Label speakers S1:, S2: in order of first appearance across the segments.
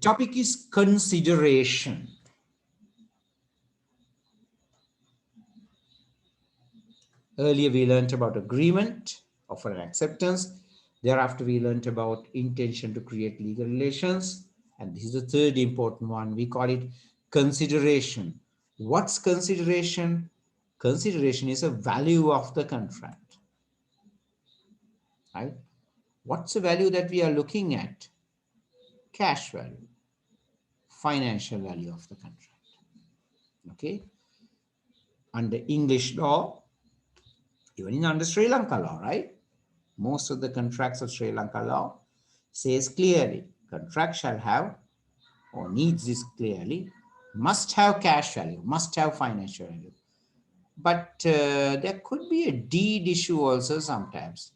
S1: topic is consideration. Earlier we learned about agreement, offer and acceptance. Thereafter we learned about intention to create legal relations. And this is the third important one. We call it consideration. What's consideration? Consideration is a value of the contract. Right? What's the value that we are looking at? Cash value, financial value of the contract. Okay? Under English law, even under Sri Lanka law, right? Most of the contracts of Sri Lanka law says clearly, contract shall have, or needs this clearly, must have cash value, must have financial value. But there could be a deed issue also sometimes.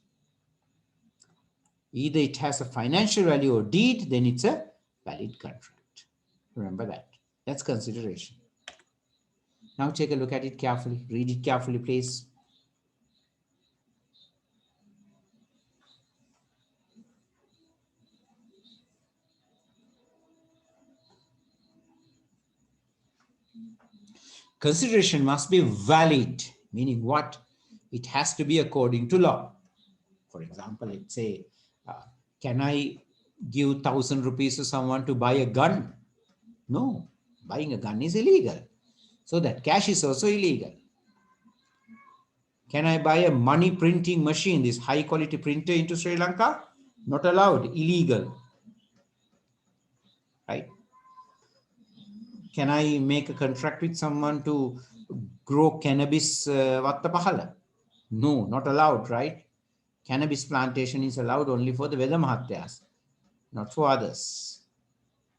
S1: Either it has a financial value or deed, then it's a valid contract. Remember that. That's consideration. Now take a look at it carefully. Read it carefully, please. Consideration must be valid, meaning what? It has to be according to law. For example, let's say, can I give 1,000 rupees to someone to buy a gun? No, buying a gun is illegal. So that cash is also illegal. Can I buy a money printing machine, this high quality printer into Sri Lanka? Not allowed, illegal. Right? Can I make a contract with someone to grow cannabis vatta pahala? No, not allowed, right? Cannabis plantation is allowed only for the Veda Mahatyas, not for others,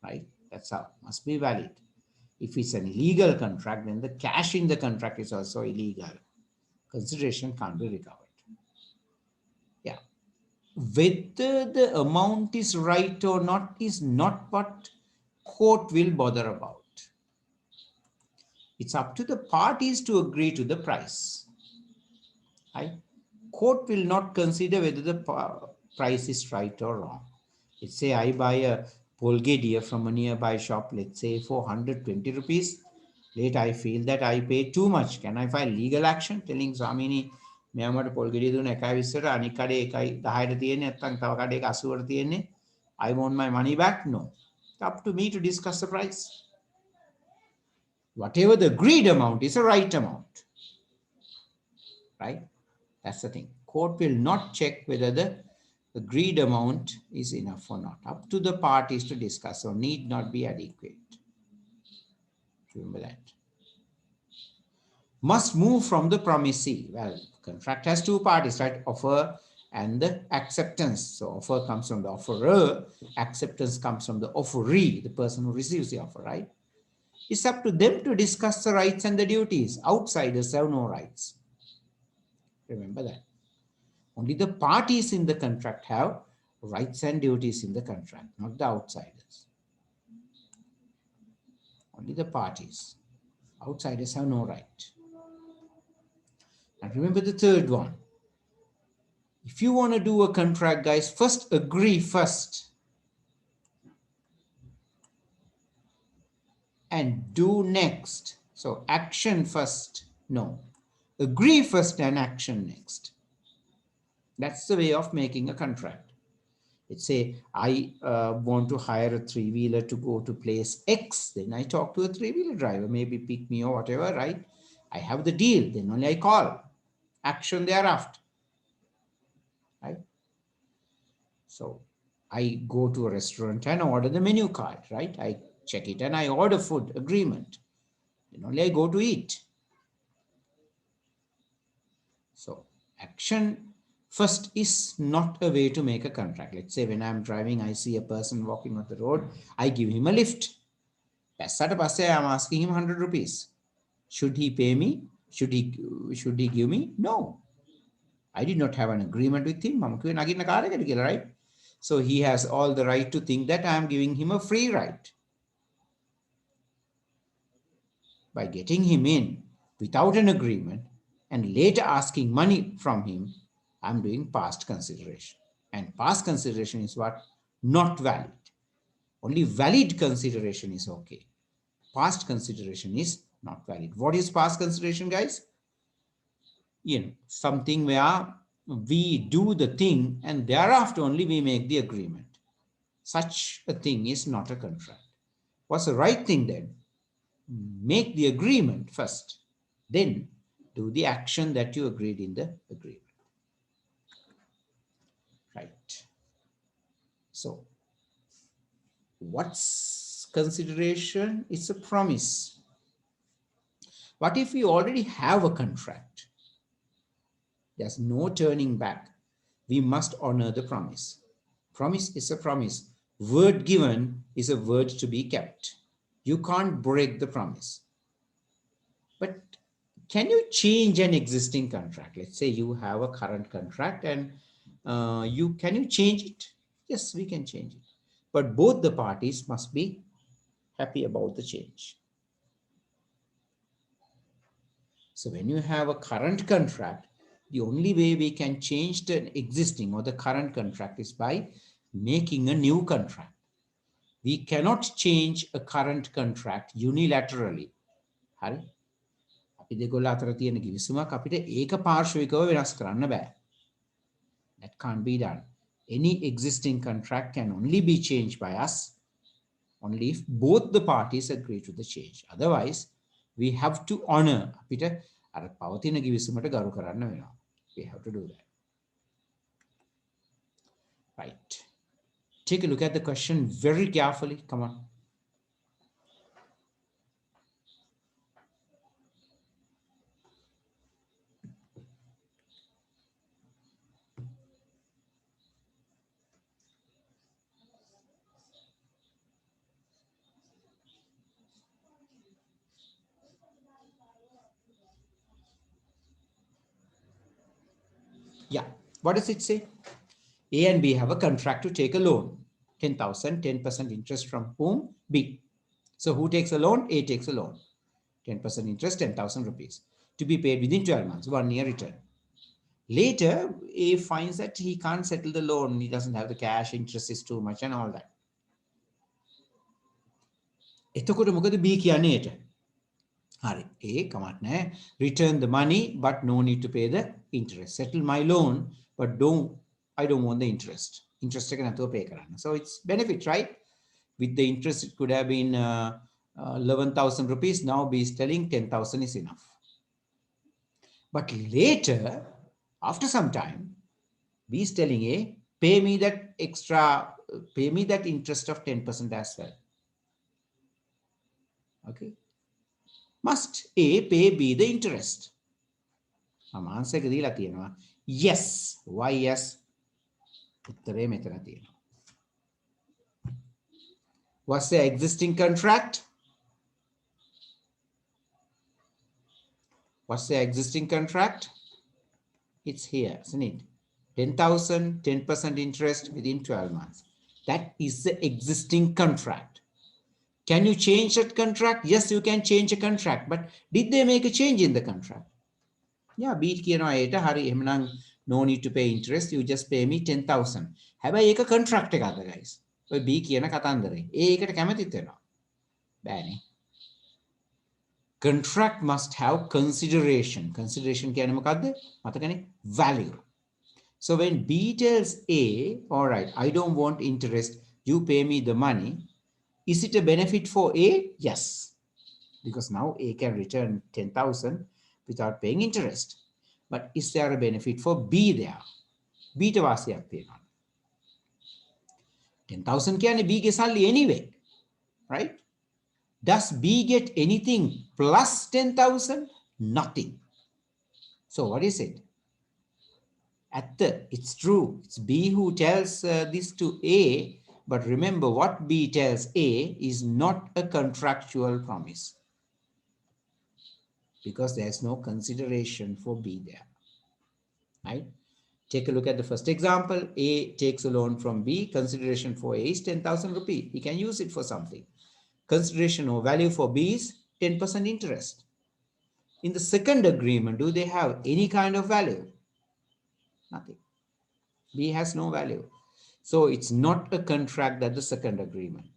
S1: right? That's how, must be valid. If it's an illegal contract, then the cash in the contract is also illegal. Consideration can't be recovered. Yeah. Whether the amount is right or not is not what court will bother about. It's up to the parties to agree to the price. Right? Court will not consider whether the price is right or wrong. Let's say I buy a Polgadier from a nearby shop, let's say for 120 rupees. Later I feel that I paid too much. Can I file legal action telling Swamini, මෙයාමට Polgadier දුන්න 1.20ට අනික් කඩේ 1.10ට තියෙන්නේ නැත්නම් තව කඩේක 80ට තියෙන්නේ. I want my money back? No. It's up to me to discuss the price. Whatever the agreed amount is a right amount. Right? That's the thing. Court will not check whether the agreed amount is enough or not. Up to the parties to discuss, or need not be adequate. Remember that. Must move from the promisee. Well, contract has two parties, right? Offer and the acceptance. So offer comes from the offerer, acceptance comes from the offeree, the person who receives the offer, right? It's up to them to discuss the rights and the duties. Outsiders have no rights. Remember that. Only the parties in the contract have rights and duties in the contract, not the outsiders. Only the parties. Outsiders have no right. And remember the third one. If you want to do a contract, guys, first agree first. And do next. So action first. No. Agree first and action next. That's the way of making a contract. Let's say I want to hire a three-wheeler to go to place X. Then I talk to a three-wheeler driver, maybe pick me or whatever, right? I have the deal. Then only I call. Action thereafter. Right? So I go to a restaurant and order the menu card, right? I check it and I order food, agreement. Then only I go to eat. So action first is not a way to make a contract. Let's say when I'm driving, I see a person walking on the road, I give him a lift. I'm asking him 100 rupees. Should he pay me? Should he give me? No. I did not have an agreement with him. Right? So he has all the right to think that I am giving him a free ride. By getting him in without an agreement and later asking money from him, I'm doing past consideration. And past consideration is what? Not valid. Only valid consideration is okay. Past consideration is not valid. What is past consideration, guys? Something where we do the thing and thereafter only we make the agreement. Such a thing is not a contract. What's the right thing then? Make the agreement first, then do the action that you agreed in the agreement. Right. So, what's consideration? It's a promise. What if we already have a contract? There's no turning back. We must honor the promise. Promise is a promise. Word given is a word to be kept. You can't break the promise. But can you change an existing contract? Let's say you have a current contract and can you change it? Yes, we can change it. But both the parties must be happy about the change. So when you have a current contract, the only way we can change the existing or the current contract is by making a new contract. We cannot change a current contract unilaterally. හරි? අපි දෙකොල්ල අතර තියෙන කිවිසුමක් අපිට ඒක පාර්ශ්විකව වෙනස් කරන්න බෑ. That can't be done. Any existing contract can only be changed by us only if both the parties agree to the change. Otherwise, we have to honor අපිට අර පවතින කිවිසුමට ගරු කරන්න වෙනවා. We have to do that. Right. Take a look at the question very carefully. Come on. Yeah. What does it say? A and B have a contract to take a loan. 10,000, 10% interest from whom? B. So who takes a loan? A takes a loan. 10% interest, 10,000 rupees. To be paid within 12 months, 1 year return. Later, A finds that he can't settle the loan. He doesn't have the cash, interest is too much and all that. එතකොට මොකද B කියන්නේ ඒට? හරි. A කමක් නැහැ. Return the money but no need to pay the interest. Settle my loan but I don't want the interest. Interest එක නැතුව pay කරන්න. So it's benefit, right? With the interest it could have been 11,000 rupees. Now B is telling 10,000 is enough. But later, after some time, B is telling A, pay me that interest of 10% as well. Okay. Must A pay B the interest? answer එක දීලා තියෙනවා. Yes. Why yes? උත්තරේ මෙතන තියෙනවා. What's the existing contract? What's the existing contract? It's here, isn't it? 10,000, 10% interest within 12 months. That is the existing contract. Can you change that contract? Yes, you can change a contract. But did they make a change in the contract? Yeah, B කියනවා ඒට හරි එහෙනම් no need to pay interest. You just pay me 10,000. හැබැයි ඒක contract එකක්ද guys? ඔය B කියන කතන්දරේ. ඒ ඒකට කැමතිද වෙනවා? බෑනේ. Contract must have consideration. Consideration කියන්නේ මොකද්ද? මතකනේ? Value. So when B tells A, all right, I don't want interest, you pay me the money. Is it a benefit for A? Yes. Because now A can return 10,000 without paying interest. But is there a benefit for B there? B ට වාසියක් තියෙනවා. 10,000 කියන්නේ B ගේ සල්ලි anyway. Right? Does B get anything plus 10,000? Nothing. So what is it? It's true. It's B who tells this to A, but remember what B tells A is not a contractual promise because there's no consideration for B there. Right? Take a look at the first example. A takes a loan from B. Consideration for A is 10,000 rupees. He can use it for something. Consideration or value for B is 10% interest. In the second agreement, do they have any kind of value? Nothing. B has no value. So it's not a contract, that the second agreement.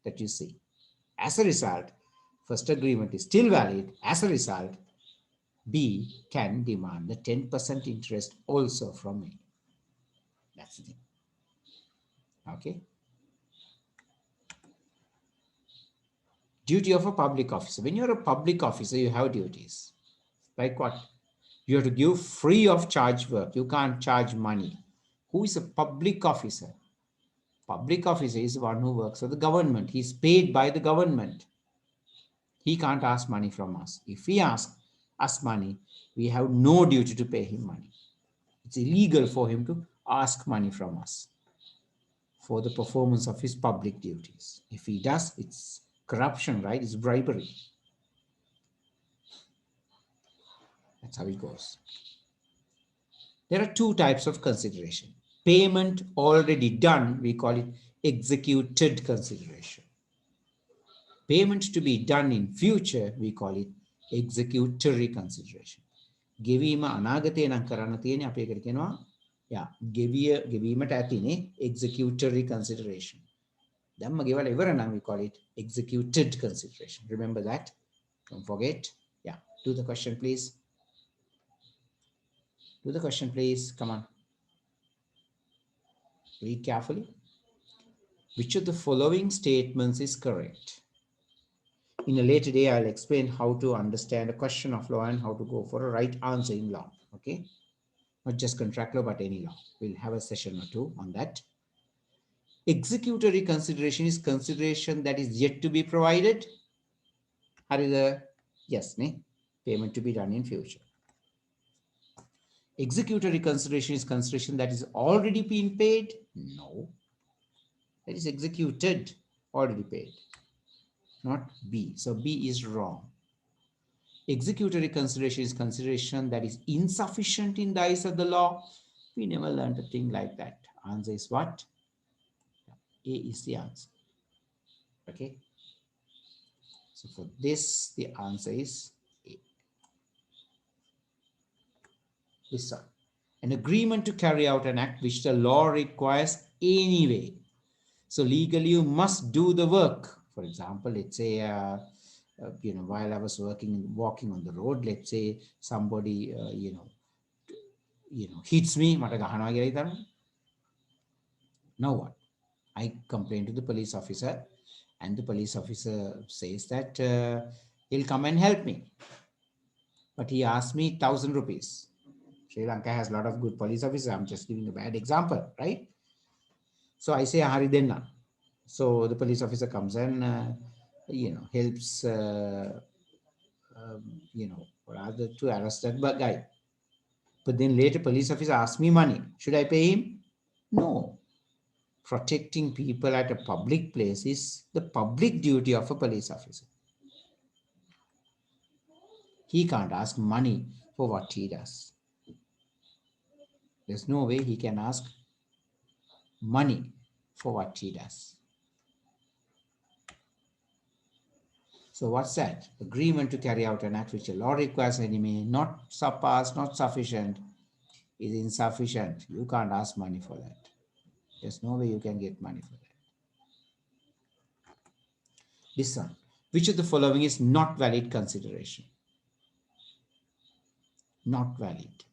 S1: that you see. As a result, first agreement is still valid. As a result, B can demand the 10% interest also from A. That's the thing. Okay. Duty of a public officer. When you're a public officer, you have duties. Like what? You have to give free of charge work. You can't charge money. Who is a public officer? Public officer is one who works for the government. He's paid by the government. He can't ask money from us. If he asks us money, we have no duty to pay him money. It's illegal for him to ask money from us for the performance of his public duties. If he does, it's corruption, right? It's bribery. That's how it goes. There are two types of consideration. Payment already done, we call it executed consideration. Payment to be done in future, we call it executory consideration. ගෙවීම අනාගතේ නම් කරන්න තියෙන්නේ අපි ඒකට කියනවා ගෙවීමට ඇතිනේ executory consideration. දැම්ම ගෙවලා ඉවර නම් we call it executed consideration. Remember that. Don't forget. Yeah. Do the question, please. Do the question, please. Come on. Read carefully. Which of the following statements is correct? In a later day, I'll explain how to understand a question of law and how to go for a right answer in law. Okay? Not just contract law, but any law. We'll have a session or two on that. Executory consideration is consideration that is yet to be provided. Yes, ne? Payment to be done in future. Executory consideration is consideration that is already been paid. No. That is executed, already paid. Not B. So B is wrong. Executory consideration is consideration that is insufficient in the eyes of the law. We never learned a thing like that. Answer is what? A is the answer. Okay. So for this, the answer is A. This one. An agreement to carry out an act which the law requires anyway. So legally, you must do the work. For example, let's say, while I was walking on the road, let's say somebody, hits me. Now what? I complain to the police officer, and the police officer says that he'll come and help me. But he asked me 1,000 rupees. Sri Lanka has a lot of good police officers. I'm just giving a bad example, right? So I say, Hari Denna. So the police officer comes and, helps, rather to arrest that guy. But then later police officer asks me money. Should I pay him? No. Protecting people at a public place is the public duty of a police officer. He can't ask money for what he does. There's no way he can ask money for what he does. So what's that? Agreement to carry out an act which the law requires anyway, not surpass, not sufficient, is insufficient. You can't ask money for that. There's no way you can get money for that. This one. Which of the following is not valid consideration? Not valid.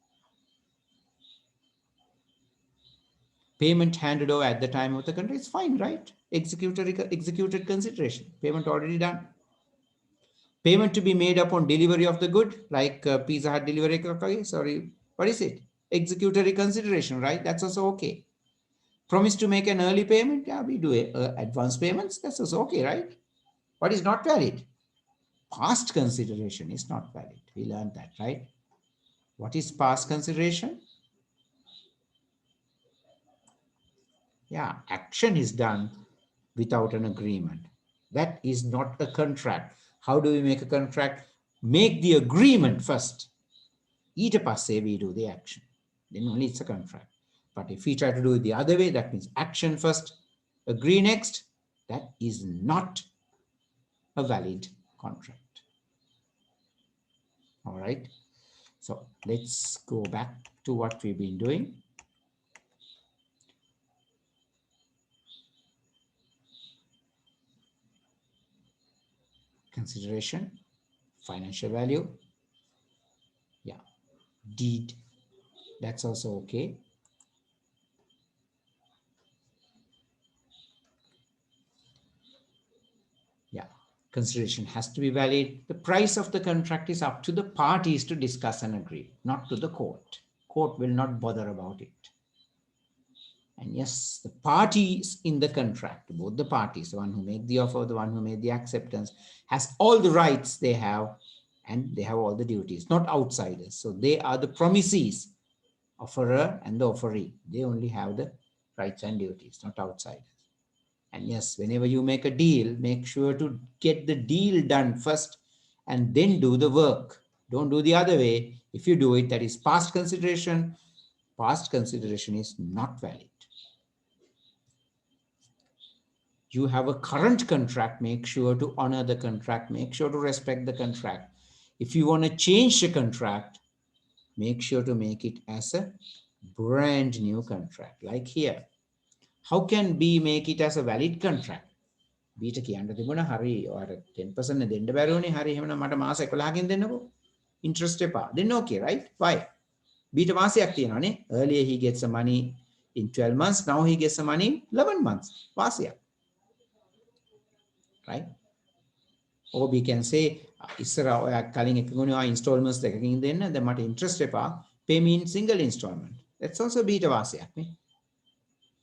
S1: Payment handed over at the time of the contract is fine, right? Executed consideration. Payment already done. Payment to be made upon delivery of the good, like Pizza Hut delivery. Sorry, what is it? Executory consideration, right? That's also okay. Promise to make an early payment. Yeah, we do advance payments. That's also okay, right? What is not valid? Past consideration is not valid. We learned that, right? What is past consideration? Yeah, action is done without an agreement. That is not a contract. How do we make a contract? Make the agreement first. ඊට පස්සේ we do the action. Then only it's a contract. But if we try to do it the other way, that means action first, agree next. That is not a valid contract. All right. So let's go back to what we've been doing. consideration, financial value. Yeah, deed, that's also okay. Yeah, consideration has to be valid. The price of the contract is up to the parties to discuss and agree, not to the court. Court will not bother about it. And yes, the parties in the contract, both the parties, the one who made the offer, the one who made the acceptance, has all the rights they have, and they have all the duties, not outsiders. So they are the promisees, offerer and the offeree. They only have the rights and duties, not outsiders. And yes, whenever you make a deal, make sure to get the deal done first and then do the work. Don't do the other way. If you do it, that is past consideration. Past consideration is not valid. You have a current contract, make sure to honor the contract, make sure to respect the contract. If you want to change the contract, make sure to make it as a brand new contract, like here. How can B make it as a valid contract? B ට කියන්න තිබුණා හරි ඔයාට 10% දෙන්න බැරි වුණේ හරි එහෙමනම් මට මාස 11කින් දෙන්නකෝ interest එපා then okay right why B ට මාසයක් තියෙනවානේ earlier he gets some money in 12 months now he gets some money in 11 months වාසියක් right or we can say ඉස්සර ඔයා කලින් එකගොනේ ඔයා installments දෙකකින් දෙන්න දැන් මට interest එපා pay me in single installment that's also B ට වාසියක් නේ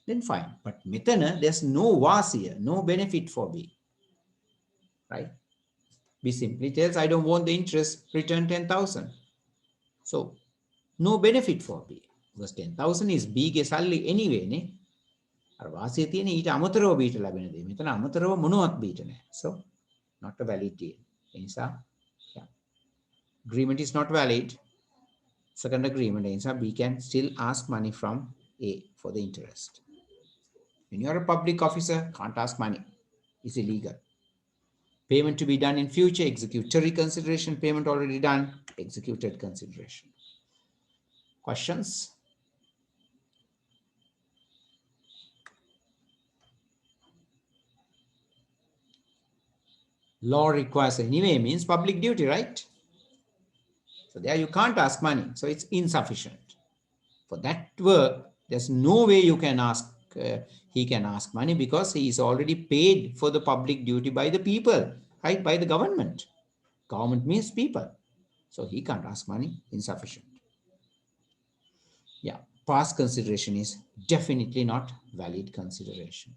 S1: then fine. But metana, there's no was here, no benefit for B. Right? B simply tells, I don't want the interest, return 10,000. So, no benefit for B. Because 10,000 is B ge salli anyway, ne? අර වාසිය තියෙන ඊට අමතරව B ට ලැබෙන දේ. මෙතන අමතරව මොනවත් B ට නැහැ. So, not a valid deal. ඒ නිසා, yeah. Agreement is not valid. Second agreement, ඒ නිසා B can still ask money from A for the interest. When you are a public officer, can't ask money. It's illegal. Payment to be done in future, executory consideration, payment already done, executed consideration. Questions? Law requires anyway means public duty, right? So there you can't ask money. So it's insufficient. For that work, there's no way you can ask, he can ask money because he is already paid for the public duty by the people, right? By the government. Government means people. So he can't ask money, insufficient. Yeah, past consideration is definitely not valid consideration.